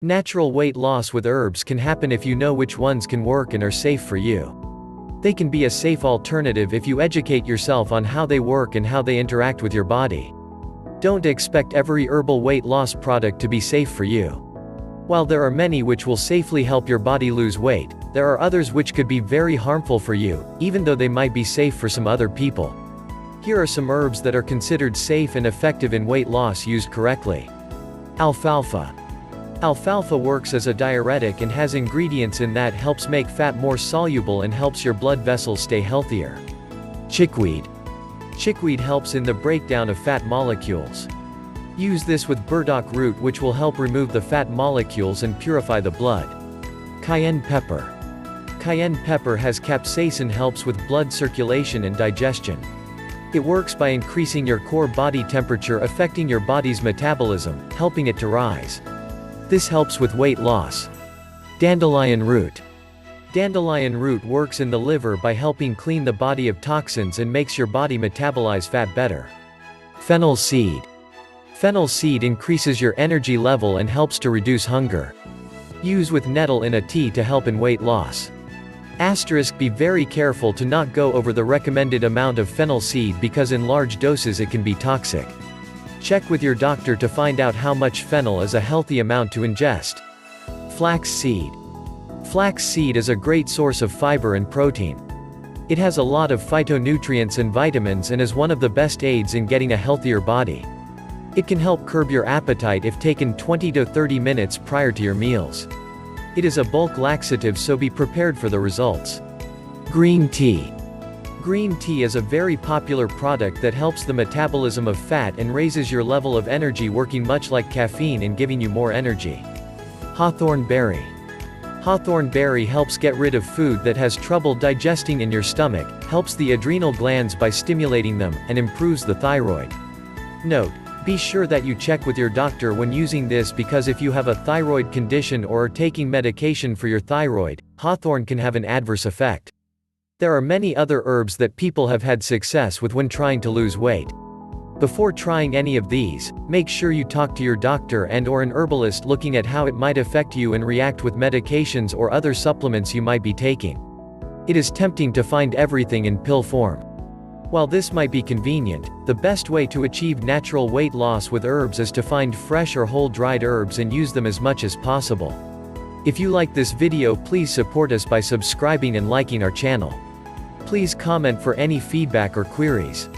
Natural weight loss with herbs can happen if you know which ones can work and are safe for you. They can be a safe alternative if you educate yourself on how they work and how they interact with your body. Don't expect every herbal weight loss product to be safe for you. While there are many which will safely help your body lose weight, there are others which could be very harmful for you, even though they might be safe for some other people. Here are some herbs that are considered safe and effective in weight loss used correctly. Alfalfa. Alfalfa works as a diuretic and has ingredients in that helps make fat more soluble and helps your blood vessels stay healthier. Chickweed. Chickweed helps in the breakdown of fat molecules. Use this with burdock root, which will help remove the fat molecules and purify the blood. Cayenne pepper. Cayenne pepper has capsaicin, helps with blood circulation and digestion. It works by increasing your core body temperature, affecting your body's metabolism, helping it to rise. This helps with weight loss. Dandelion root. Dandelion root works in the liver by helping clean the body of toxins and makes your body metabolize fat better. Fennel seed. Fennel seed increases your energy level and helps to reduce hunger. Use with nettle in a tea to help in weight loss. Asterisk: be very careful to not go over the recommended amount of fennel seed because in large doses it can be toxic. Check with your doctor to find out how much fennel is a healthy amount to ingest. Flax seed. Flax seed is a great source of fiber and protein. It has a lot of phytonutrients and vitamins and is one of the best aids in getting a healthier body. It can help curb your appetite if taken 20 to 30 minutes prior to your meals. It is a bulk laxative, so be prepared for the results. Green tea. Green tea is a very popular product that helps the metabolism of fat and raises your level of energy, working much like caffeine and giving you more energy. Hawthorn berry. Hawthorn berry helps get rid of food that has trouble digesting in your stomach, helps the adrenal glands by stimulating them, and improves the thyroid. Note: be sure that you check with your doctor when using this, because if you have a thyroid condition or are taking medication for your thyroid, hawthorn can have an adverse effect. There are many other herbs that people have had success with when trying to lose weight. Before trying any of these, make sure you talk to your doctor and/or an herbalist, looking at how it might affect you and react with medications or other supplements you might be taking. It is tempting to find everything in pill form. While this might be convenient, the best way to achieve natural weight loss with herbs is to find fresh or whole dried herbs and use them as much as possible. If you like this video, please support us by subscribing and liking our channel. Please comment for any feedback or queries.